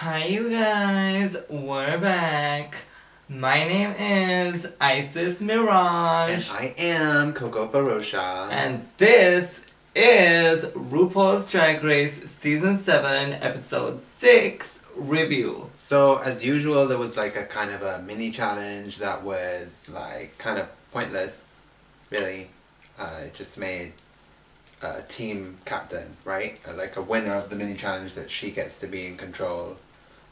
Hi you guys, we're back. My name is Isis Mirage. And I am Coco Farosha. And this is RuPaul's Drag Race Season 7, Episode 6 Review. So, as usual, there was like a kind of a mini challenge that was like kind of pointless, really. It just made a team captain, right? Like a winner of the mini challenge that she gets to be in control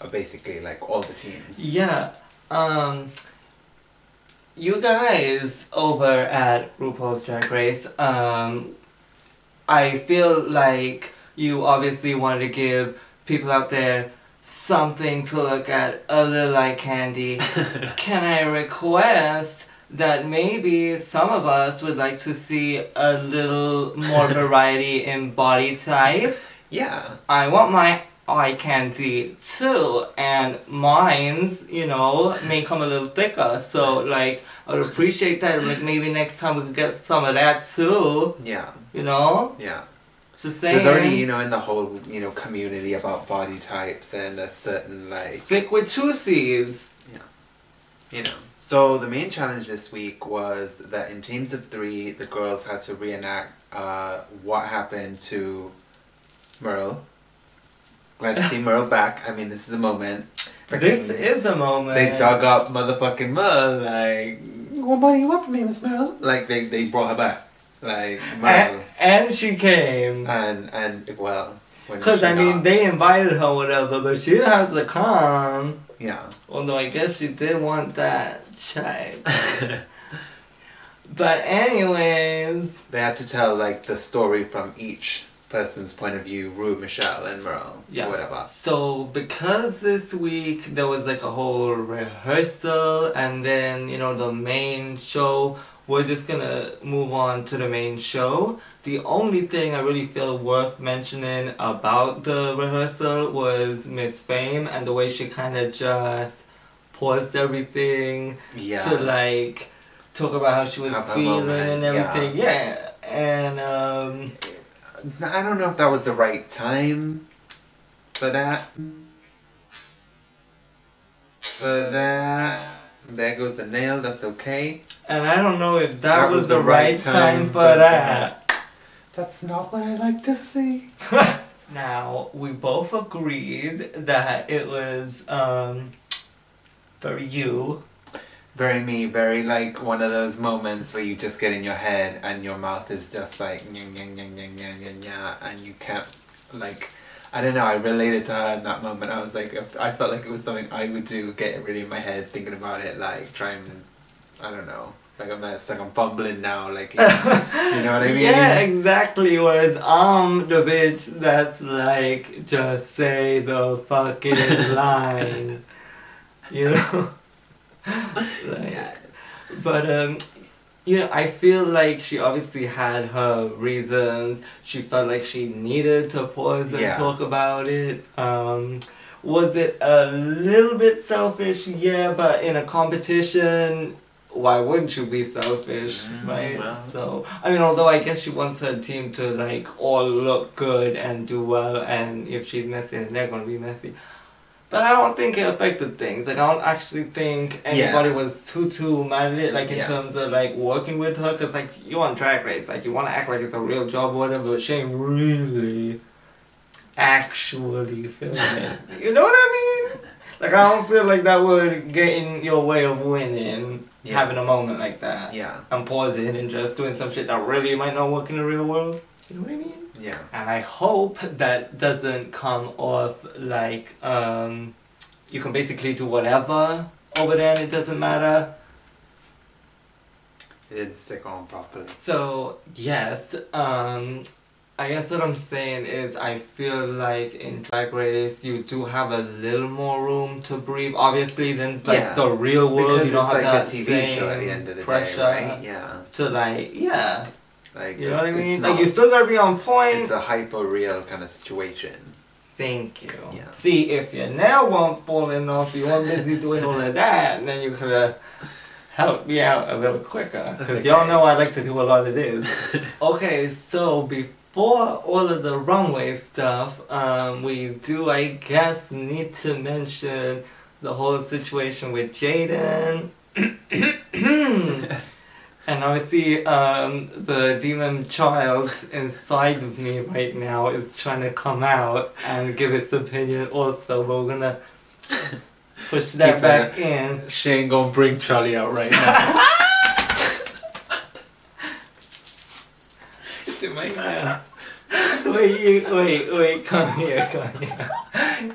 of basically like all the teams. Yeah, you guys over at RuPaul's Drag Race, I feel like you obviously want to give people out there something to look at other like Kandy. Can I request that maybe some of us would like to see a little more variety in body type? Yeah. I want my eye candy too, and mine's, may come a little thicker, so like I would appreciate that. Like maybe next time we could get some of that too. Yeah. Yeah. Just saying. There's already, in the whole, community about body types and a certain like thick with two C's. Yeah. So the main challenge this week was that in teams of 3, the girls had to reenact what happened to Merle. Glad to see Merle back. I mean, this is a moment. This is a moment. They dug up motherfucking Merle, like, what do you want from me, Miss Merle? Like, they brought her back. Like, Merle. And she came. And well, because, they invited her, whatever, but she didn't have to come. Yeah. Although I guess she did want that child. But anyways. They had to tell, like, the story from each person's point of view, Rue, Michelle, and Merle, whatever. So because this week there was like a whole rehearsal and then, the main show, we're just gonna move on to the main show. The only thing I really feel worth mentioning about the rehearsal was Miss Fame and the way she kind of just paused everything to like talk about how she was feeling and everything. Yeah. And I don't know if that was the right time for that. There goes the nail, that's okay. And I don't know if that was the right time for that. That's not what I like to see. Now, we both agreed that it was, for you. Very me, very like one of those moments where you just get in your head and your mouth is just like and you can't, like, I don't know, I related to her in that moment. I was like, I felt like it was something I would do, get it really in my head, thinking about it, like try and, I don't know, like I'm fumbling now, like, you know what I mean? Yeah, exactly, whereas I'm the bitch that's like, just say the fucking line, But I feel like she obviously had her reasons. She felt like she needed to pause and talk about it. Was it a little bit selfish? Yeah, but in a competition, why wouldn't you be selfish, right? Well. So, although I guess she wants her team to like all look good and do well, and if she's messy, then they're gonna be messy. But I don't think it affected things. Like, I don't actually think anybody was too mad at it, like, in terms of, like, working with her. Because, like, you on Drag Race. Like, you want to act like it's a real job or whatever, but she ain't really actually feeling it. You know what I mean? Like, I don't feel like that would get in your way of winning, having a moment like that. Yeah. And pausing and just doing some shit that really might not work in the real world. You know what I mean? Yeah. And I hope that doesn't come off like, you can basically do whatever over there and it doesn't matter. It didn't stick on properly. So, yes, I guess what I'm saying is I feel like in Drag Race you do have a little more room to breathe, obviously, than like the real world. Because you don't have like that a TV same show at the end of the pressure day, right? Yeah. To like, like, you know what I mean? Like, you still gotta be on point. It's a hyper-real kind of situation. Thank you. Yeah. See, if your nail won't falling off, you weren't busy doing all of that, and then you could have helped me out a little quicker. Because y'all know I like to do a lot of this. Okay, so for all of the runway stuff, we do, I guess, need to mention the whole situation with Jaden. And obviously, the demon child inside of me right now is trying to come out and give its opinion also, but we're gonna push that back in. She ain't gonna bring Charlie out right now. It's in my mouth. Wait, come here.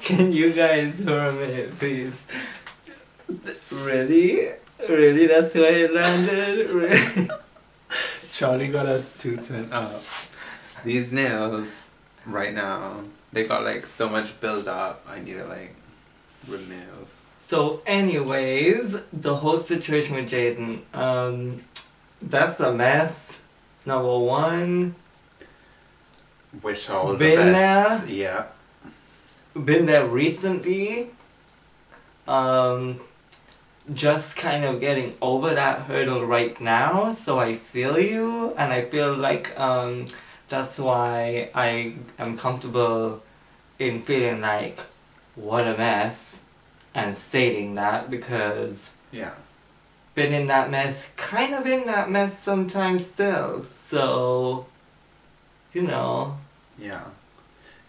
Can you guys hear a minute, please? Really? Really? That's why it landed? Really? Charlie got us too turned up. These nails, right now, they got like so much build up. I need to like remove. So anyways, the whole situation with Jaden, that's a mess. Number one. Wish all the Been best. there? Yeah. Been there recently. Just kind of getting over that hurdle right now, so I feel you, and I feel like that's why I am comfortable in feeling like what a mess and stating that, because been in that mess, kind of in that mess sometimes still, so you know. Yeah.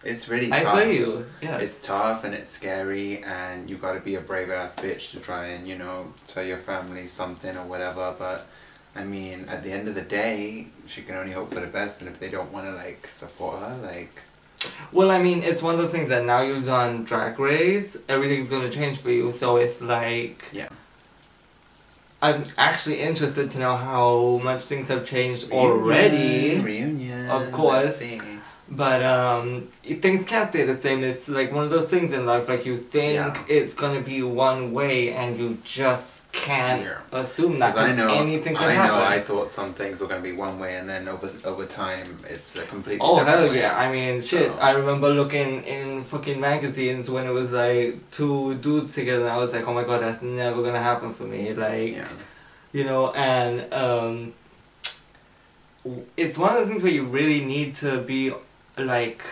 It's really tough. I feel you, yeah. It's tough and it's scary, and you gotta be a brave ass bitch to try and, you know, tell your family something or whatever, but I mean, at the end of the day, she can only hope for the best, and if they don't wanna like support her, like... Well, I mean, it's one of those things that now you've done Drag Race, everything's gonna change for you, so it's like... Yeah. I'm actually interested to know how much things have changed already. Reunion. Of course. But things can't stay the same. It's like one of those things in life, like you think it's gonna be one way and you just can't assume that, because anything can happen. I thought some things were gonna be one way, and then over time it's a completely different hell way. Yeah, I mean shit, I remember looking in fucking magazines when it was like two dudes together, and I was like, oh my god, that's never gonna happen for me, like you know. And it's one of those things where you really need to be like,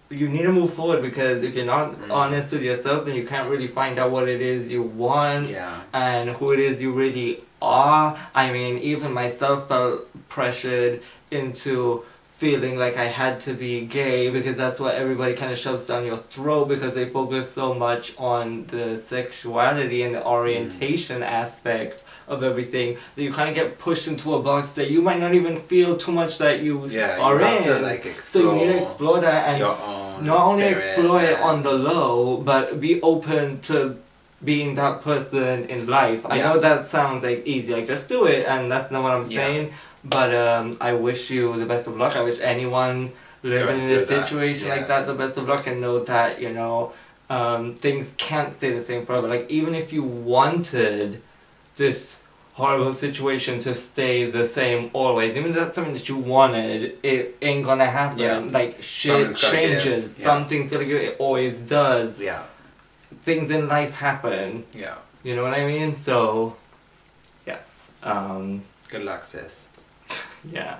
you need to move forward, because if you're not honest with yourself, then you can't really find out what it is you want and who it is you really are. I mean, even myself felt pressured into feeling like I had to be gay, because that's what everybody kind of shoves down your throat, because they focus so much on the sexuality and the orientation aspect of everything, that you kind of get pushed into a box that you might not even feel too much that you are in. To, like, so you need to explore that, and not only explore it on the low, but be open to being that person in life. I know that sounds like easy, like just do it, and that's not what I'm saying, but I wish you the best of luck. I wish anyone living in a situation like that the best of luck, and know that, you know, things can't stay the same forever. Like, even if you wanted this horrible situation to stay the same always, even if that's something that you wanted, it ain't gonna happen. Like, shit changes. Something's gonna give, it always does. Things in life happen. You know what I mean? So, good luck, sis. Yeah.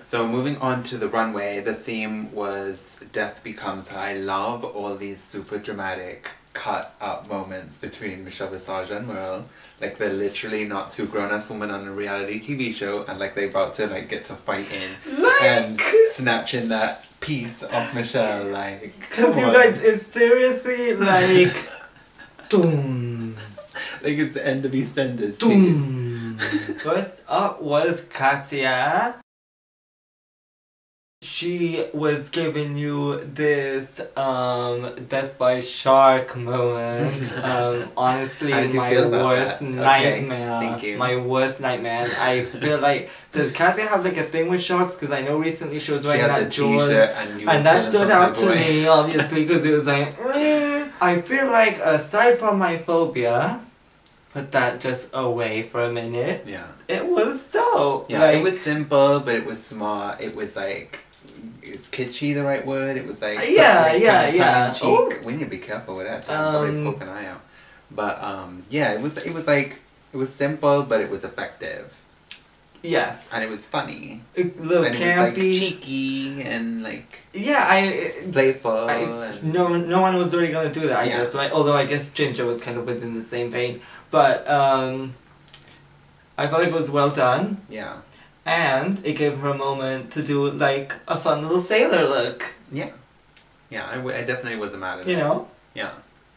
So moving on to the runway, the theme was Death Becomes Her. I love all these super dramatic cut up moments between Michelle Visage and Merle. Like, they're literally not two grown-ass women on a reality TV show, and like they're about to like get to fighting and snatching that piece off Michelle. Like, come you on. guys, it's seriously like doom. Like, it's the end of EastEnders. Doom. First up was Katya. She was giving you this death by shark moment. Honestly, my worst nightmare. Thank you. My worst nightmare. I feel like, does Katya have like a thing with sharks? Because I know recently she was wearing that George, and that stood out to me obviously, because it was like, I feel like aside from my phobia, put that just away for a minute. It was dope. Yeah, like, it was simple, but it was smart. It was like, is kitschy the right word? It was like tongue-in-cheek. We need to be careful with that. Somebody poke an eye out. But yeah, it was like, it was simple, but it was effective. Yes. And it was funny. A little and campy. It was like cheeky and like playful. No one was really gonna do that, I guess, right? Although I guess Ginger was kind of within the same vein. But I felt like it was well done. Yeah. And it gave her a moment to do like a fun little sailor look. Yeah. Yeah, I definitely wasn't mad at it. You know? Yeah.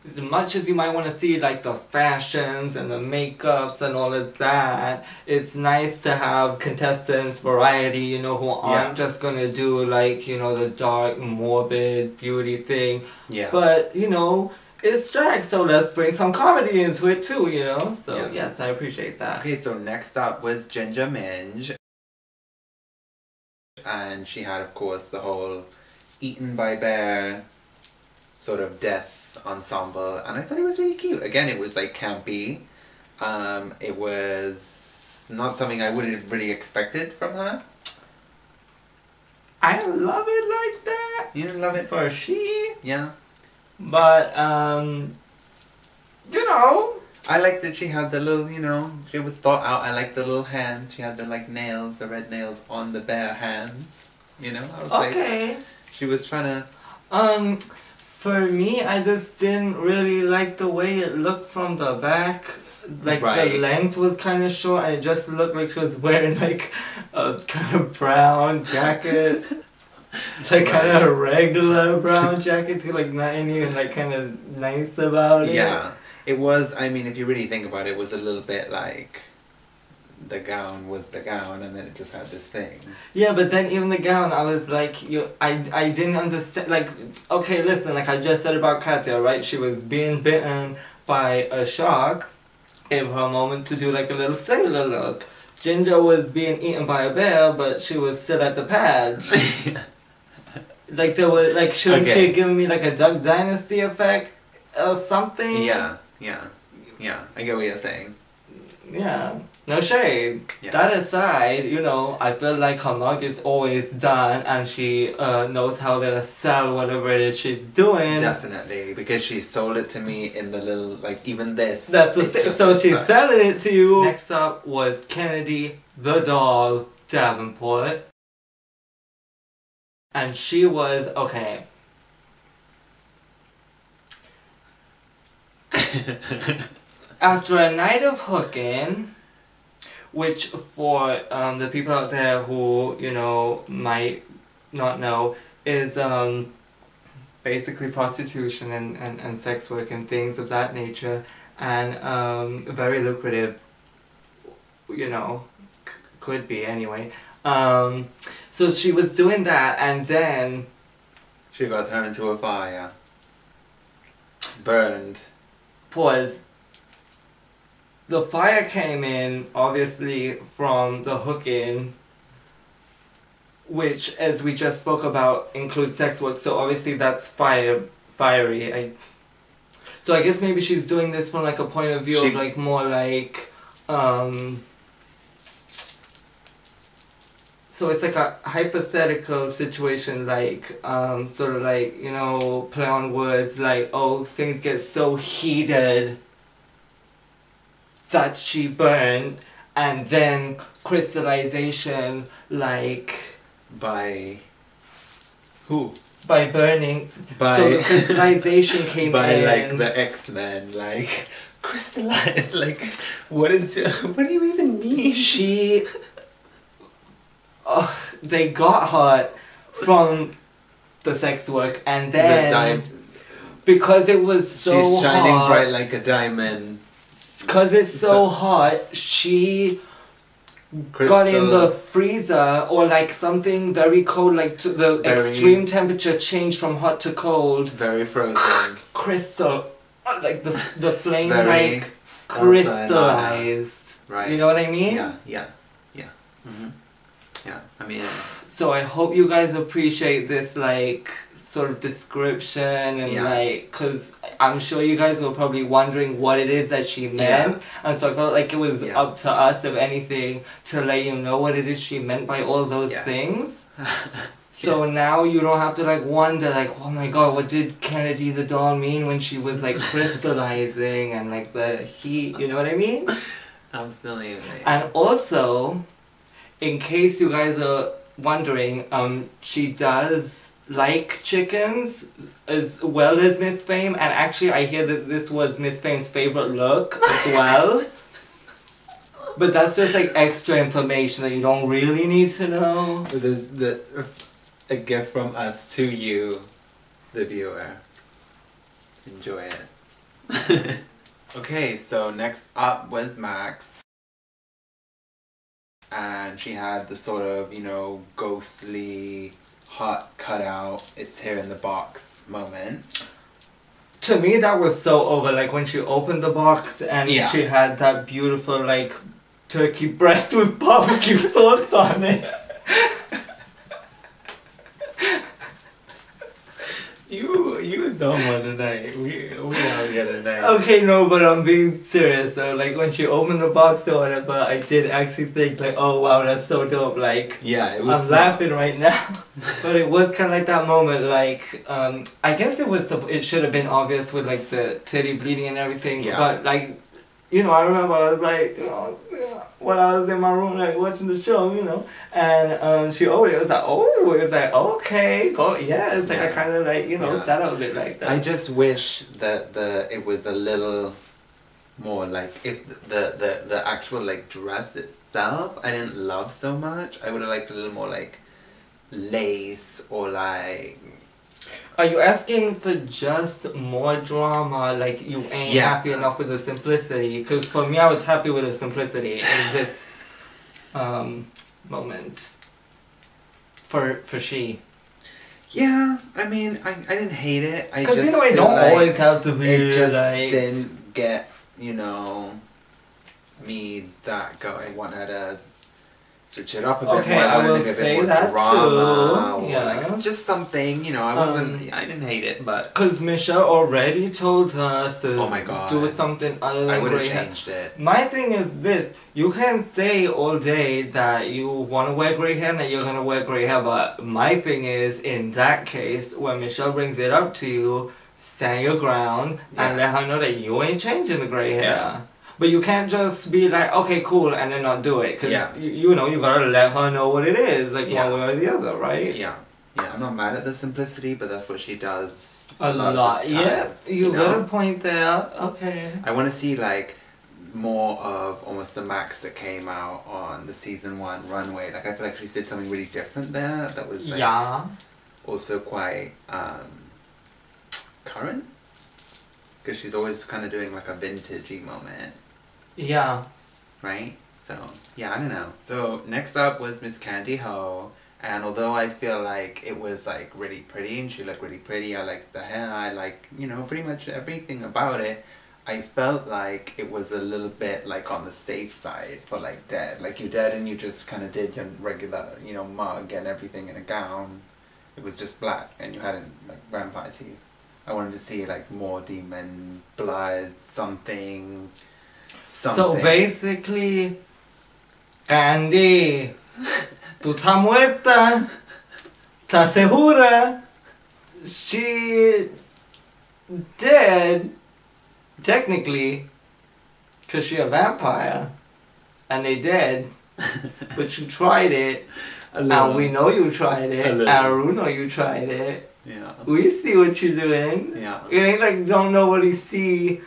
As much as you might want to see like the fashions and the makeups and all of that, it's nice to have contestants, variety, you know, who aren't just gonna do like, you know, the dark, morbid beauty thing. Yeah. But, you know, it's drag, so let's bring some comedy into it too, you know? So yes, I appreciate that. Okay, so next up was Ginger Minj. And she had, of course, the whole eaten by bear sort of death ensemble, and I thought it was really cute. Again, it was like campy. It was not something I would have really expected from her. I love it like that. You didn't love it? For she? Yeah. But, you know. I liked that she had the little, you know, she was thought out. I liked the little hands. She had the like nails, the red nails on the bare hands. You know? I was like, she was trying to... For me, I just didn't really like the way it looked from the back. Like, the length was kind of short, and it just looked like she was wearing, like, a kind of brown jacket. Like, kind of a regular brown jacket, too. Like, not even, like, kind of nice about it. Yeah. It was, I mean, if you really think about it, it was a little bit like... the gown was the gown, and then it just had this thing. Yeah, but then even the gown, I was like, I didn't understand, like, okay, listen, like I just said about Katya, right? She was being bitten by a shark, gave her a moment to do like a little sailor look. Ginger was being eaten by a bear, but she was still at the pads. Like there was, like, shouldn't she have given me like a Duck Dynasty effect or something? Yeah, I get what you're saying. Yeah. No shade. Yeah. That aside, you know, I feel like her mug is always done, and she knows how to sell whatever it is she's doing. Definitely, because she sold it to me in the little, like, even this. That's the thing. So she's selling it to you. Next up was Kennedy the Doll Davenport. And she was, okay. After a night of hooking, which for the people out there who, you know, might not know, is basically prostitution and sex work and things of that nature, and very lucrative, you know, could be anyway. So she was doing that, and then... she got thrown into a fire. Burned. Pause. The fire came in, obviously, from the hooking, which, as we just spoke about, includes sex work, so obviously that's fiery. So I guess maybe she's doing this from, like, a point of view of, like, more like, so it's like a hypothetical situation, like, sort of like, you know, play on words, like, oh, things get so heated that she burned, and then crystallization, like... by... who? By burning. By... so the crystallization came by, in. like, the X-Men, like, crystallized, like, what do you even mean? She... they got her from the sex work, and then... because it was so she's shining hot, bright like a diamond. Because it's so hot, she got in the freezer, or like something very cold, like to the extreme temperature changed from hot to cold. Very frozen. Crystal, like the flame like crystallized. Right. You know what I mean? Yeah. Mm-hmm. Yeah, I mean... so I hope you guys appreciate this, like, sort of description, and like, because I'm sure you guys were probably wondering what it is that she meant, and so I felt like it was up to us, if anything, to let you know what it is she meant by all those things. So now you don't have to, like, wonder, like, oh my god, what did Kennedy the Doll mean when she was, like, crystallizing and, like, the heat, you know what I mean? Absolutely. And also, in case you guys are wondering, she does like chickens as well as Miss Fame, and actually I hear that this was Miss Fame's favorite look as well. But that's just like extra information that you don't really need to know. It is a gift from us to you, the viewer. Enjoy it. Okay, so next up was Max. And she had the sort of, you know, ghostly, hot cutout, it's here in the box moment. To me, that was so over. Like when she opened the box and she had that beautiful, like, turkey breast with barbecue sauce on it. You someone tonight. We out here tonight. Okay, no, but I'm being serious. So, like, when she opened the box or whatever, I did actually think, like, oh wow, that's so dope. Like, yeah, it was. I'm laughing right now, but it was kind of like that moment. Like, I guess it should have been obvious with like the titty bleeding and everything. Yeah. But like, you know, I remember I was like, you know, when I was in my room like watching the show, you know, and she opened it. It was like, oh, it was like, okay, go, yeah. It's like I kind of like, you know, sat up a bit like that. I just wish that it was a little more like if the actual like dress itself I didn't love so much. I would have liked a little more like lace or like. Are you asking for just more drama? Like you ain't happy enough with the simplicity? Because for me, I was happy with the simplicity in this moment. For she. Yeah, I mean, I didn't hate it. I just you know, it don't like always have to be. It just like, didn't get, you know, me that going. I wanted to switch it up a bit okay, more. I I will wanted to give say it more that drama too. or Yeah. like just something, you know. I didn't hate it, but because Michelle already told her to oh my God, do something other than I would have gray hair. changed it. My thing is this: you can say all day that you want to wear gray hair and that you're gonna wear gray hair, but my thing is, in that case, when Michelle brings it up to you, stand your ground and let her know that you ain't changing the gray hair. Yeah. But you can't just be like, okay, cool, and then not do it. Because, you know, you gotta let her know what it is, like one way or the other, right? Yeah. Yeah, I'm not mad at the simplicity, but that's what she does A lot. Yeah, you got know? a point there. Okay. I want to see, like, more of almost the Max that came out on the season 1 Runway. Like, I feel like she did something really different there that was, like, also quite current. Because she's always kind of doing, like, a vintagey moment. Yeah. Right? So, yeah, I don't know. So, next up was Miss Kandy Ho. And although I feel like it was, like, really pretty and she looked really pretty, I liked the hair, I like, you know, pretty much everything about it, I felt like it was a little bit, like, on the safe side for, like, dead. Like, you dead and you just kind of did your regular, you know, mug and everything in a gown. It was just black and you hadn't, like, vampire teeth. I wanted to see, like, more demon, blood, something. So basically, Kandy, tú estás muerta, estás segura, she dead, technically, because she a vampire, and they dead, but you tried it, and we know you tried it, and Ru know you tried it. Yeah. We see what you're doing. Yeah. It ain't like don't nobody see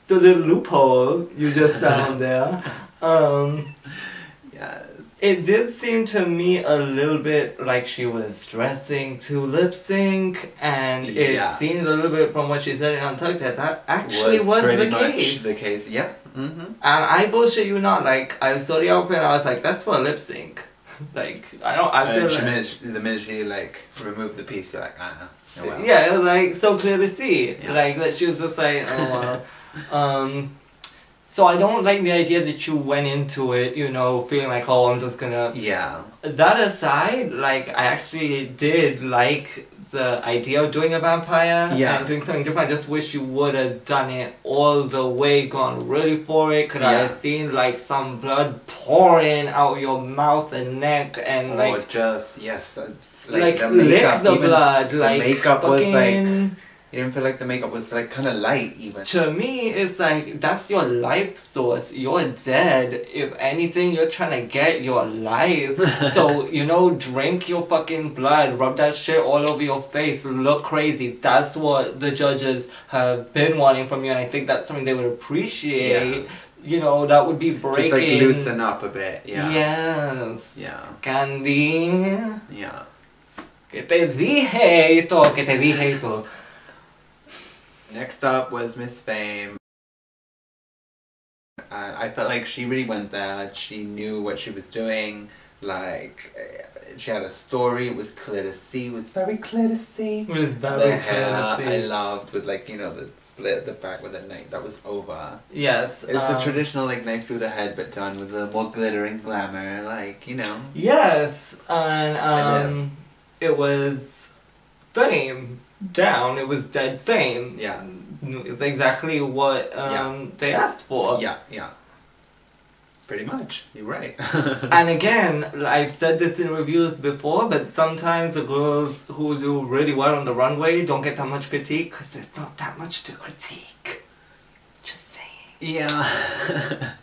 the little loophole you just found there. Yes. It did seem to me a little bit like she was dressing to lip sync, and it seemed a little bit from what she said in Untucked that actually was the case. The case, yeah. Mm-hmm. And I bullshit you not. Like I saw the outfit, and I was like, that's for a lip sync. Like I feel like the minute she like removed the piece, you're like, oh well. Yeah, it was like so clear to see. Like that she was just like, oh well. So I don't like the idea that you went into it, you know, feeling like, oh, I'm just gonna. Yeah. That aside, like I actually did like the idea of doing a vampire and doing something different. I just wish you would have done it all the way, gone really for it. Could I have seen like some blood pouring out your mouth and neck and like just like the lick makeup, the blood, the like makeup was like You didn't feel like the makeup was like kind of light even. To me, it's like, that's your life source. You're dead. If anything, you're trying to get your life. So, you know, drink your fucking blood, rub that shit all over your face, look crazy. That's what the judges have been wanting from you, and I think that's something they would appreciate. Yeah. You know, that would be breaking. Just like loosen up a bit, yeah. Yes. Yeah. Kandy. Yeah. Que te dije esto, que te dije esto. Next up was Miss Fame. And I felt like she really went there. She knew what she was doing. Like, she had a story. It was clear to see. It was very clear to see. It was very the clear hair to see. I loved with, like, you know, the split at the back with the knife. That was over. Yes. It's the traditional, like, knife through the head, but done with a more glittering glamour. Like, you know. Yes. And it was Fame down. It was dead Fame. Yeah. It's exactly what they asked for. Yeah, yeah. Pretty much. You're right. And again, I've said this in reviews before, but sometimes the girls who do really well on the runway don't get that much critique because there's not that much to critique. Just saying. Yeah.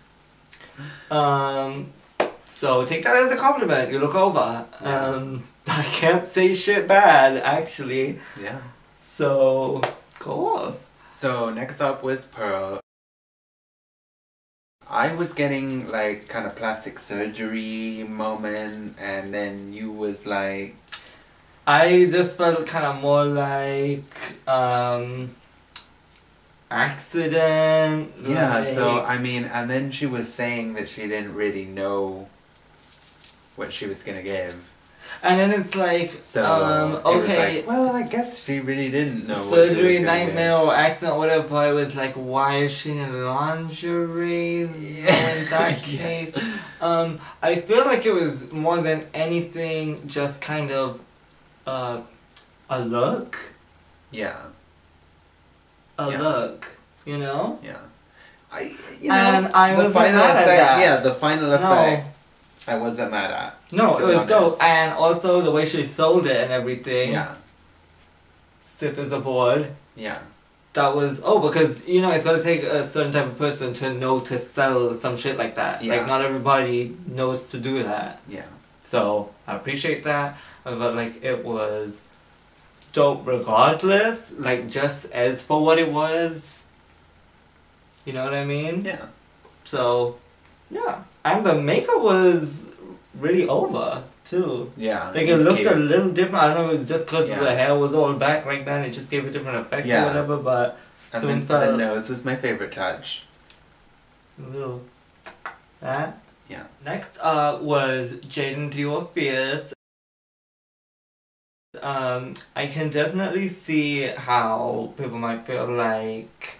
So take that as a compliment. You look over. Yeah. I can't say shit bad, actually. Yeah. So, go off. So, next up was Pearl. I was getting, like, kind of plastic surgery moment, and then you was like... I just felt kind of more like, accident. Yeah, like... so, I mean, and then she was saying that she didn't really know what she was gonna give. And then it's like, so, okay. Like, well, I guess she really didn't know surgery, nightmare, or accident, or whatever. I was like, why is she in lingerie? Yeah. In that case, I feel like it was more than anything just kind of, a look. Yeah. A look, you know. Yeah. And I was mad at that. Yeah, the final effect. I wasn't mad at. No, it was dope. And also the way she sold it and everything. Yeah. Stiff as a board. Yeah. That was over, because, you know, it's going to take a certain type of person to know to sell some shit like that. Yeah. Like, not everybody knows to do that. Yeah. So, I appreciate that. I felt like it was dope regardless. Like, just as for what it was. You know what I mean? Yeah. So, yeah. And the makeup was really over, too. Yeah. Like, it looked cute. a little different. I don't know if it was just because Yeah. the hair was all back like that, it just gave a different effect or whatever, but... And then the nose was my favorite touch. A little... That? Yeah. Next up was Jaden Dior Fierce. I can definitely see how people might feel like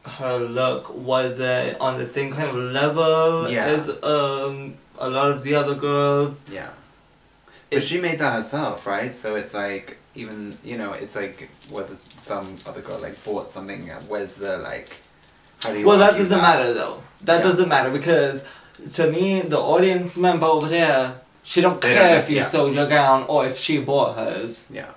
her look wasn't on the same kind of level as a lot of the other girls. Yeah. But she made that herself, right? So it's like, even, you know, it's like whether some other girl like bought something, where's the like, how do you Well, that doesn't matter though. That doesn't matter, because to me, the audience member over there, she don't care if you sold your gown or if she bought hers. Yeah.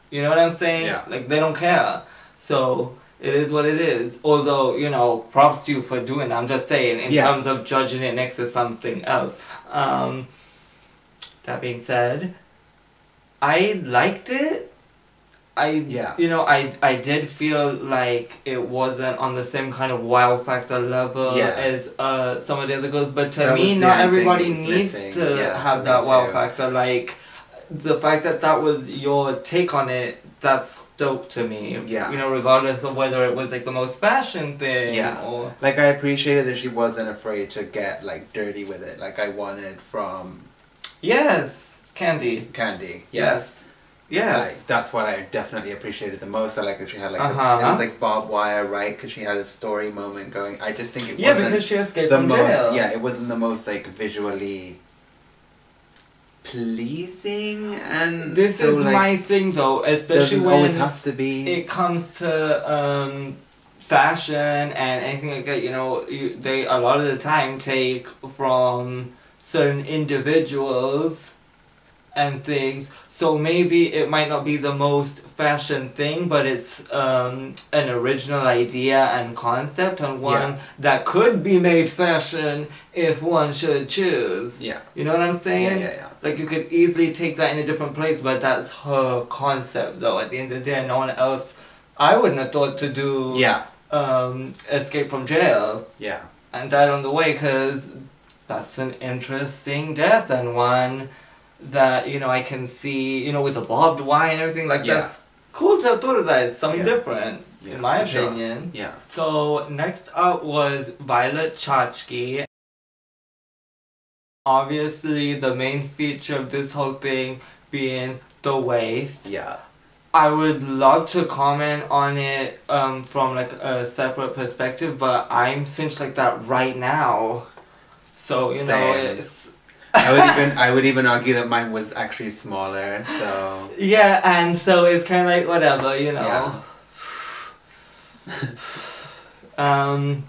You know what I'm saying? Yeah. Like, they don't care. So... it is what it is. Although, you know, props to you for doing that. I'm just saying, in terms of judging it next to something else. That being said, I liked it. You know, I did feel like it wasn't on the same kind of wow factor level as some of the other girls. But to me, not everybody needs to have that wow factor. Like, the fact that that was your take on it, that's dope to me. Yeah. You know, regardless of whether it was like the most fashion thing or... Like, I appreciated that she wasn't afraid to get, like, dirty with it. Like, I wanted from... Yes! Kandy. Kandy. Yes. Yes. Like, that's what I definitely appreciated the most. I like that she had, like, it was like barbed wire, right? Because she had a story moment going. I just think it wasn't... because she escaped from jail. Yeah, it wasn't the most, like, visually... pleasing, and this is like, my thing though, especially when always have to be. It comes to fashion and anything like that. You know, they a lot of the time take from certain individuals and things. So maybe it might not be the most fashion thing, but it's an original idea and concept, and one that could be made fashion if one should choose. Yeah. You know what I'm saying? Yeah. Like, you could easily take that in a different place, but that's her concept, though. At the end of the day, no one else, I wouldn't have thought to do Escape from Jail. Yeah. And died on the way, because that's an interesting death, and one that, you know, I can see, you know, with the barbed wire and everything, like, that's cool to have thought of that. It's something different, in my opinion. Yeah. So, next up was Violet Chachki. Obviously, the main feature of this whole thing being the waist. Yeah. I would love to comment on it from, like, a separate perspective, but I'm cinched like that right now. So, you know, it's... I would even argue that mine was actually smaller, so... Yeah, and so it's kind of like, whatever, you know. Yeah.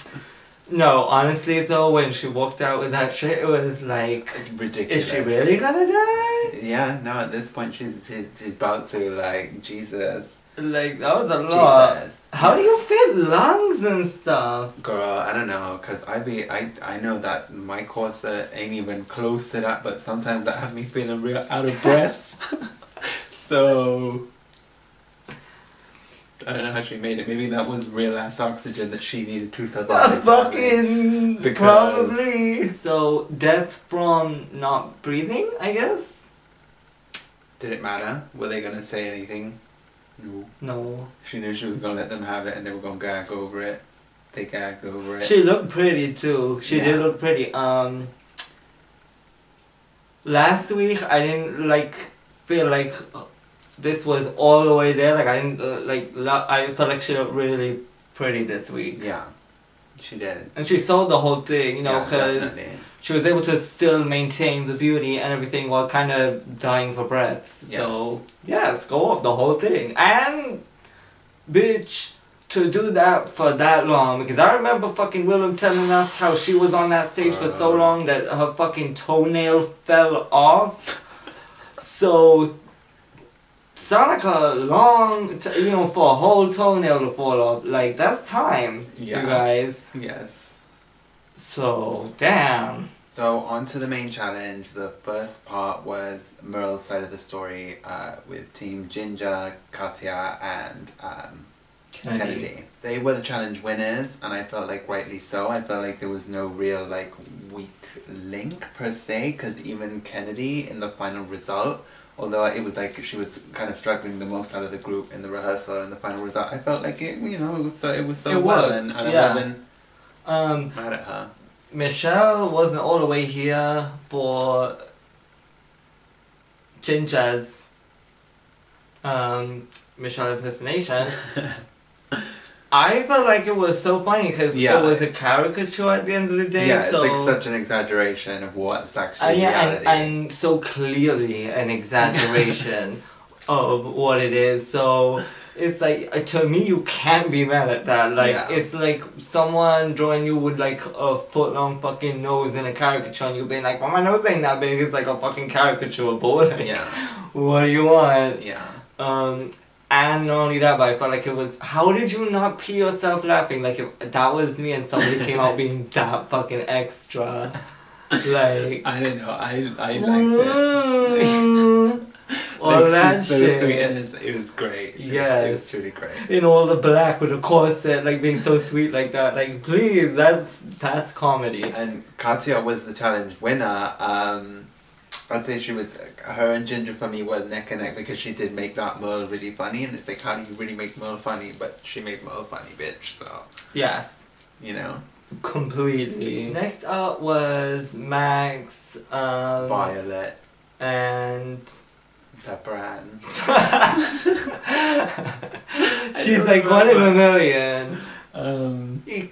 No, honestly though, when she walked out with that shit, it was like... ridiculous. Is she really gonna die? Yeah, no, at this point she's about to, like, Jesus. Like, that was a lot. Jesus. How do you fit lungs and stuff? Girl, I don't know, cause I know that my corset ain't even close to that, but sometimes that have me feeling real out of breath. So I don't know how she made it. Maybe that was real ass oxygen that she needed to survive. Probably. So death from not breathing, I guess. Did it matter? Were they gonna say anything? No. She knew she was gonna let them have it and they were gonna gag over it. They gagged over it. She looked pretty too. She did look pretty. Last week I didn't feel like this was all the way there. Like I didn't I felt like she looked really pretty this week. Yeah, she did. And she sold the whole thing, you know, because she was able to still maintain the beauty and everything while kind of dying for breath. Yes. So, yes, go off the whole thing. And, bitch, to do that for that long, because I remember fucking Willem telling us how she was on that stage for so long that her fucking toenail fell off. So, sound like a long, you know, for a whole toenail to fall off. Like, that's time, you guys. Yes. So, damn. So, on to the main challenge. The first part was Merle's side of the story with Team Ginger, Katya, and Kennedy. They were the challenge winners, and I felt like rightly so. I felt like there was no real, like, weak link, per se, because even Kennedy, in the final result, although it was like she was kind of struggling the most out of the group in the rehearsal and the final result, I felt like it, you know, it was so well, and I wasn't mad at her. Michelle wasn't all the way here for Ginger's Michelle impersonation. I felt like it was so funny because it was a caricature at the end of the day. Yeah, so, it's like such an exaggeration of what's actually reality. And so clearly an exaggeration of what it is. So it's like, to me, you can't be mad at that. Like, it's like someone drawing you with like a foot-long fucking nose in a caricature and you being like, well, my nose ain't that big, it's like a fucking caricature, boy. Like, what do you want? And not only that, but I felt like it was, how did you not pee yourself laughing? Like, if that was me and somebody came out being that fucking extra. Like, I don't know, I liked it. All like that shit. It was great. It was truly great. In all the black with the corset, like being so sweet like that. Like, please, that's comedy. And Katya was the challenge winner. I'd say she was, her and Ginger for me were neck and neck because she did make that Merle really funny, and it's like, how do you really make Merle funny? But she made Merle funny, bitch, so. Yeah. You know? Completely. Next up was Max, Violet. And... Pepperan. She's like 1 in a million.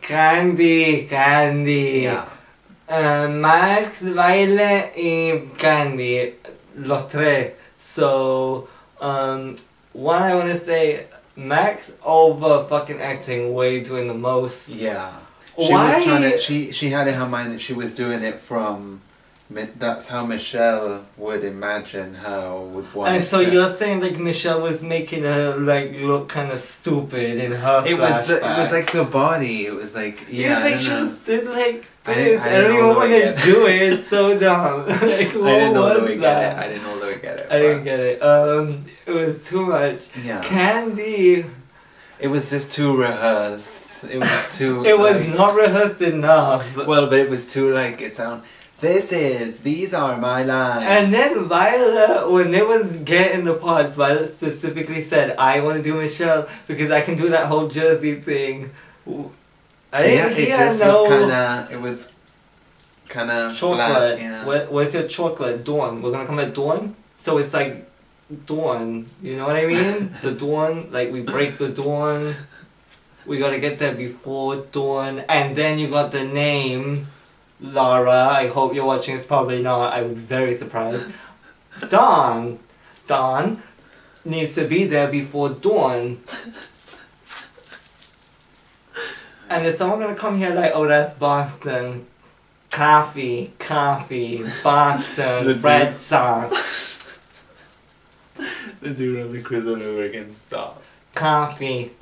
Kandy. Yeah. Max, Violet, y Kandy. Los tres. So, one I want to say, Max over fucking acting, way doing the most. Yeah. She was trying to, she had in her mind that she was doing it from that's how Michelle would imagine her or would want. And so you're saying like Michelle was making her like look kind of stupid in her flashback. It was like the body. It was like yeah. It was like she just did like this. I don't even want to do it. It's so dumb. Like what was that? I didn't all the way get it. I didn't get it. It was too much. Yeah. Kandy. It was just too rehearsed. It was too. It was not rehearsed enough. Well, but it was too like its own. These are my lines. And then Violet, when it was getting the parts, Violet specifically said, I want to do Michelle because I can do that whole Jersey thing. I didn't hear it was kind of chocolate. Flat, yeah. What's your chocolate? Dawn. We're going to come at dawn? So it's like dawn. You know what I mean? The dawn, like we break the dawn. We got to get there before dawn. And then you got the name... Lara, I hope you're watching this, probably not, I would be very surprised. Dawn needs to be there before dawn. And is someone gonna come here like, oh that's Boston. Coffee, Boston, Red Sox. The dude on the quiz all over again, stop. Coffee.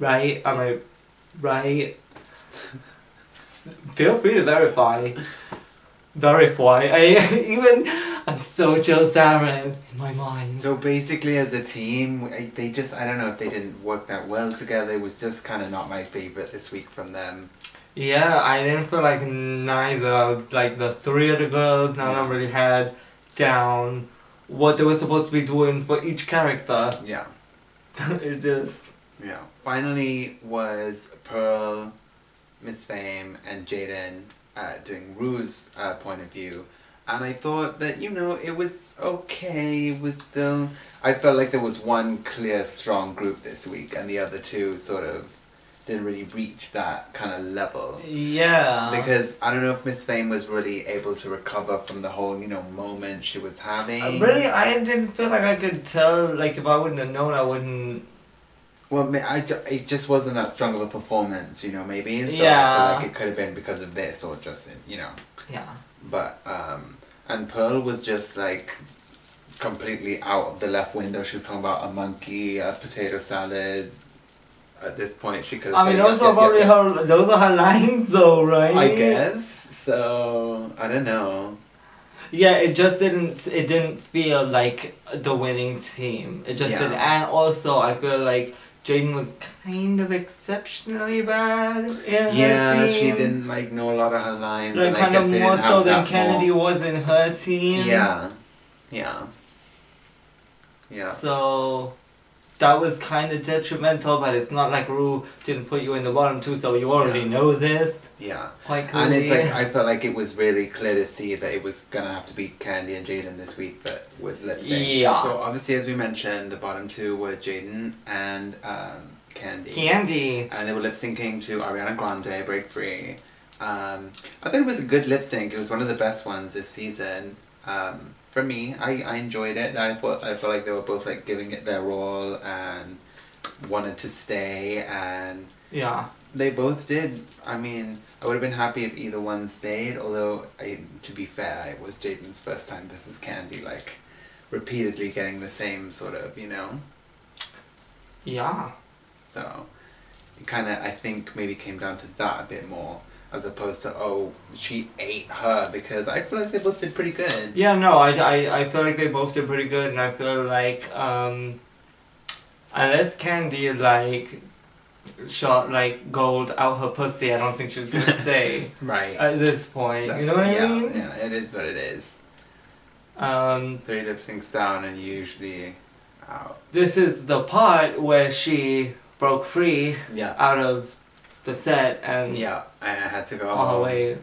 Right? Am I right? Feel free to verify. I'm so Joe Zarin in my mind. So basically as a team, they just, I don't know if they didn't work that well together. It was just kind of not my favorite this week from them. Yeah, I didn't feel like neither, like the three of the girls, none of them really had down what they were supposed to be doing for each character. Yeah. It just... Yeah. Finally was Pearl, Miss Fame, and Jaden doing Rue's point of view. And I thought that, you know, it was okay. It was still... I felt like there was one clear, strong group this week, and the other two sort of didn't really reach that kind of level. Yeah. Because I don't know if Miss Fame was really able to recover from the whole, you know, moment she was having. Really, I didn't feel like I could tell, like, if I wouldn't have known, I wouldn't... Well, it just wasn't that strong of a performance, you know, maybe. So yeah. I feel like it could have been because of this or just, you know. Yeah. But, and Pearl was just, like, completely out of the left window. She was talking about a monkey, a potato salad. At this point, she could have said, those are probably those are her lines, though, right? I guess. So, I don't know. Yeah, it didn't feel like the winning team. It just didn't. And also, I feel like Jaden was kind of exceptionally bad in her team. She didn't like know a lot of her lines. Like kind of more so than Kennedy was in her team. Yeah. So that was kind of detrimental, but it's not like Ru didn't put you in the bottom two, so you already know this. Yeah. Quite clearly. And it's like, I felt like it was really clear to see that it was going to have to be Kandy and Jaden this week, but with lip sync. Yeah. So obviously, as we mentioned, the bottom two were Jaden and Kandy. And they were lip syncing to Ariana Grande, Break Free. I thought it was a good lip sync. It was one of the best ones this season. For me, I enjoyed it. I felt like they were both like giving it their all and wanted to stay, and they both did. I mean, I would have been happy if either one stayed, although to be fair, it was Jaden's first time versus Kandy, like repeatedly getting the same sort of, you know. Yeah. So it kind of, I think, maybe came down to that a bit more, as opposed to, oh, she ate her, because I feel like they both did pretty good. Yeah, no, I feel like they both did pretty good, and I feel like, unless Kandy, like, shot, like, gold out her pussy, I don't think she's gonna stay. Right. At this point, you know what I mean? Yeah, it is what it is. 3 lip syncs down and usually out. This is the part where she broke free out of the set and I had to go all the way.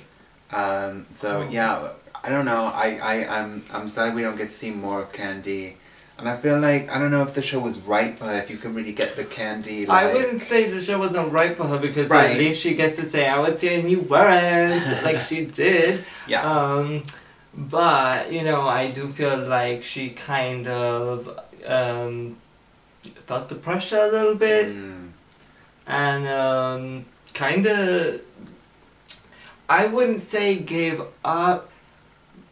Yeah, I don't know. I'm sad we don't get to see more of Kandy, and I feel like I don't know if the show was right for her. If you can really get the Kandy. Like, I wouldn't say the show wasn't right for her because at least she gets to say I was saying you weren't like she did. Yeah. But you know I do feel like she kind of felt the pressure a little bit. And kind of I wouldn't say gave up.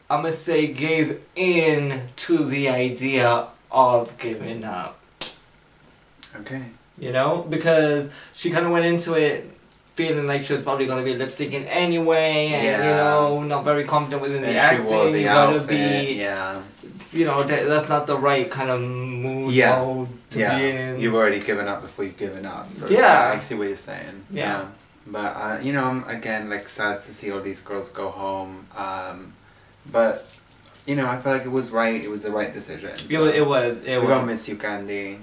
I'm gonna say gave in to the idea of giving up. Okay. You know, because she kind of went into it feeling like she was probably going to be lip syncing anyway, and you know, not very confident within the acting. She wore the outfit. You know, that's not the right kind of mood mode to be in. You've already given up before you've given up. So I see what you're saying. Yeah. But you know, I'm again like sad to see all these girls go home. But you know, I feel like it was right. It was the right decision. So It was. We're gonna miss you, Kandy.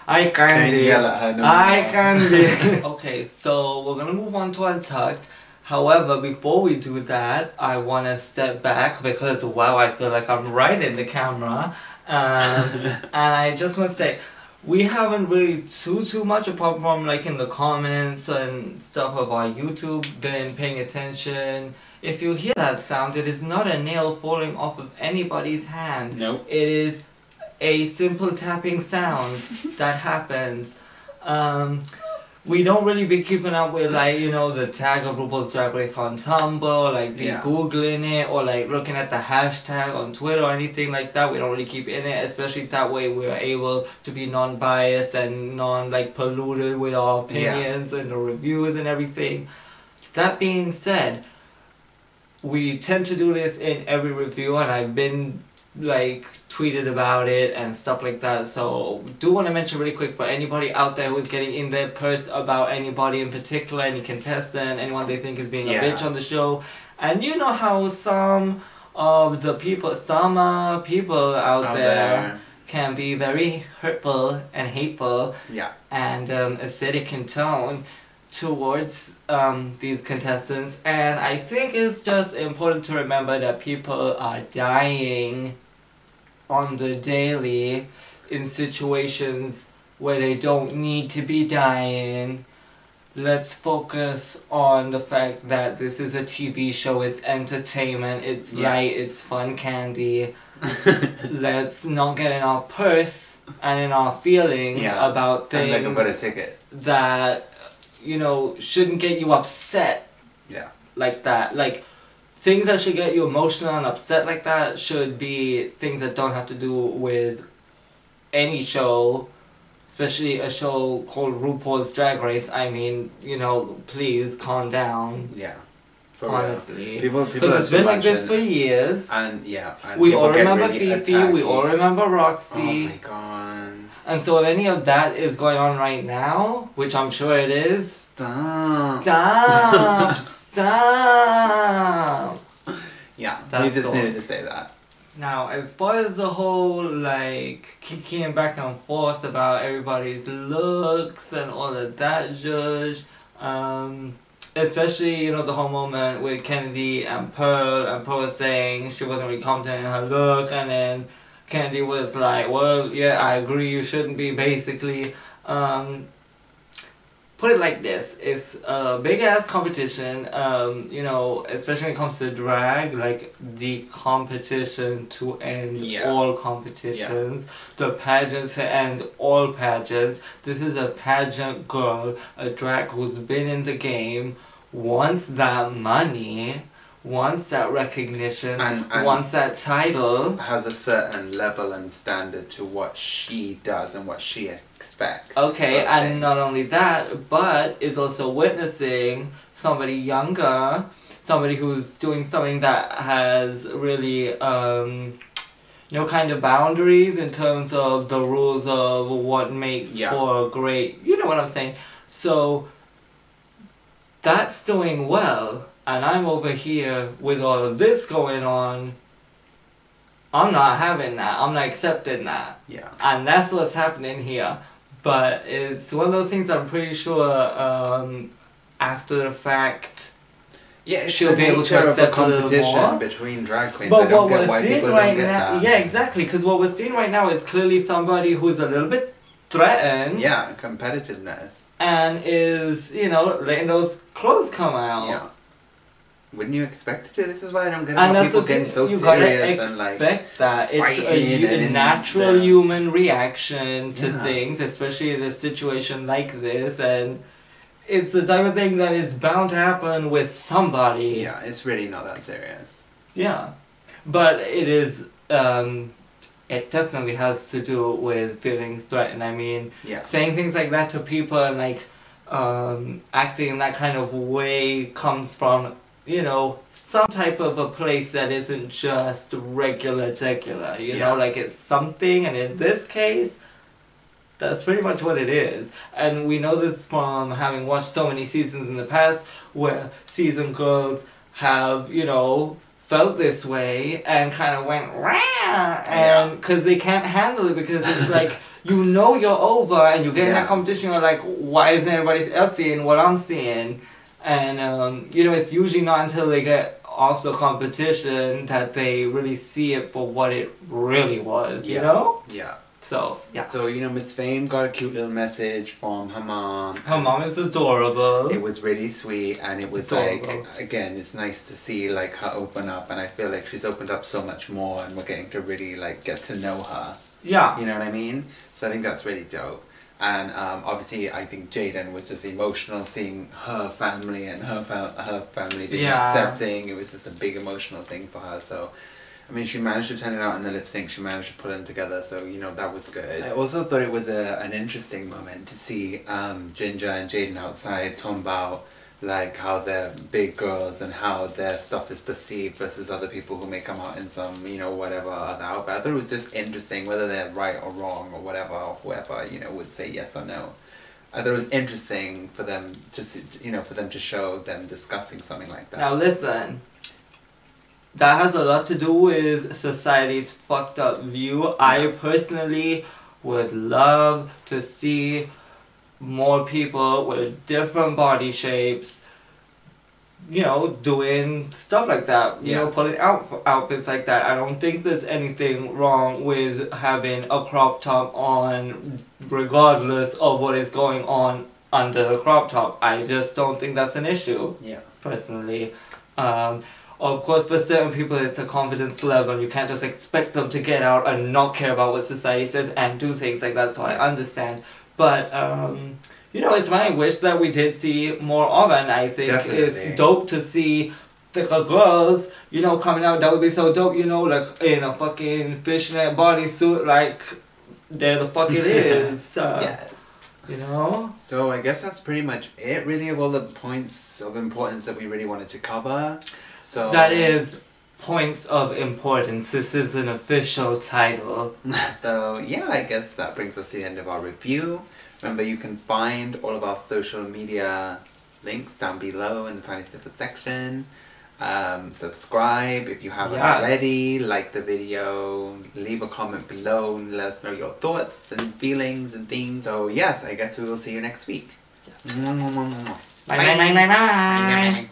I Kandy. Yell at her. I Kandy. Okay, so we're gonna move on to Untucked. However, before we do that, I want to step back because wow, I feel like I'm right in the camera, and I just want to say, we haven't really too much apart from like in the comments and stuff of our YouTube been paying attention. If you hear that sound, it is not a nail falling off of anybody's hand. Nope. It is a simple tapping sound that happens. We don't really be keeping up with like, you know, the tag of RuPaul's Drag Race on Tumblr, like be googling it or like looking at the hashtag on Twitter or anything like that. We don't really keep in it, especially that way we're able to be non-biased and non-like polluted with our opinions and the reviews and everything. That being said, we tend to do this in every review, and I've been like tweeted about it and stuff like that, so do want to mention really quick for anybody out there who's getting in their purse about anybody in particular, any contestant, anyone they think is being a bitch on the show, and you know how some of the people, out there can be very hurtful and hateful and acidic in tone towards these contestants, and I think it's just important to remember that people are dying on the daily in situations where they don't need to be dying. Let's focus on the fact that this is a TV show, it's entertainment, it's light, it's fun candy. Let's not get in our purse and in our feelings about things that, you know, shouldn't get you upset like that. Like, things that should get you emotional and upset like that should be things that don't have to do with any show, especially a show called RuPaul's Drag Race. I mean, you know, please calm down. Yeah. Honestly. People so it's been like this for years. And we all remember Fifi, we all remember Roxy. Oh my god. And so if any of that is going on right now, which I'm sure it is, stop. Yeah, we just needed to say that. Now, as far as the whole, like, kicking back and forth about everybody's looks and all of that judge, especially, you know, the whole moment with Kennedy and Pearl saying she wasn't really confident in her look, and then Kandy was like, well, yeah, I agree, you shouldn't be, basically. Put it like this, it's a big-ass competition, you know, especially when it comes to drag, like, the competition to end all competitions, the pageant to end all pageants. This is a pageant girl, a drag who's been in the game, wants that money, wants that recognition, and wants that title. Has a certain level and standard to what she does and what she expects. Okay, and not only that, but is also witnessing somebody younger, somebody who's doing something that has really, no kind of boundaries in terms of the rules of what makes for a great, you know what I'm saying. So, that's doing well. And I'm over here with all of this going on. I'm not having that. I'm not accepting that. Yeah. And that's what's happening here. But it's one of those things I'm pretty sure after the fact she'll be able to accept a competition between drag queens. But what we're seeing right now, exactly, because what we're seeing right now is clearly somebody who's a little bit threatened. Yeah, competitiveness. And is, you know, letting those clothes come out. Yeah. Wouldn't you expect it to? This is why I don't get how people getting so serious and like that. It's a natural human reaction to things, especially in a situation like this. And it's the type of thing that is bound to happen with somebody. Yeah, it's really not that serious. Yeah. But it is, it definitely has to do with feeling threatened. I mean, saying things like that to people and like, acting in that kind of way comes from, you know, some type of a place that isn't just regular, you know, like it's something, and in this case, that's pretty much what it is. And we know this from having watched so many seasons in the past where season girls have, you know, felt this way and kind of went, rah, and because they can't handle it, because it's like, you know you're over and you get in that competition, you're like, why isn't everybody else seeing what I'm seeing? And, you know, it's usually not until they get off the competition that they really see it for what it really was, you know? Yeah. So, yeah. So, you know, Miss Fame got a cute little message from her mom. Her mom is adorable. It was really sweet, and it was adorable. Like, again, it's nice to see, like, her open up, and I feel like she's opened up so much more, and we're getting to really, like, get to know her. Yeah. You know what I mean? So I think that's really dope. And obviously, I think Jaden was just emotional seeing her family and her family being accepting. It was just a big emotional thing for her. So, I mean, she managed to turn it out in the lip sync. She managed to put them together. So, you know, that was good. I also thought it was an interesting moment to see Ginger and Jaden outside talking about like how they're big girls and how their stuff is perceived versus other people who may come out in some, you know, whatever other outfit. I thought it was just interesting, whether they're right or wrong or whatever, or whoever, you know, would say yes or no. I thought it was interesting for them to, you know, for them to show them discussing something like that. Now listen, that has a lot to do with society's fucked up view. I personally would love to see more people with different body shapes, you know, doing stuff like that, you know, putting outfits like that. I don't think there's anything wrong with having a crop top on regardless of what is going on under the crop top. I just don't think that's an issue, personally. Of course, for certain people it's a confidence level. You can't just expect them to get out and not care about what society says and do things like that, so I understand. But, you know, it's my wish that we did see more of it, and I think it's dope to see the girls, you know, coming out. That would be so dope, you know, like in a fucking fishnet bodysuit, like, there the fuck it is. You know? So I guess that's pretty much it, really, of all the points of importance that we really wanted to cover. So that is points of importance. This is an official title. So yeah, I guess that brings us to the end of our review. Remember, you can find all of our social media links down below in the Tiny Snipper section. Subscribe if you haven't already. Like the video. Leave a comment below and let us know your thoughts and feelings and things. So yes, I guess we will see you next week. Bye. Bye.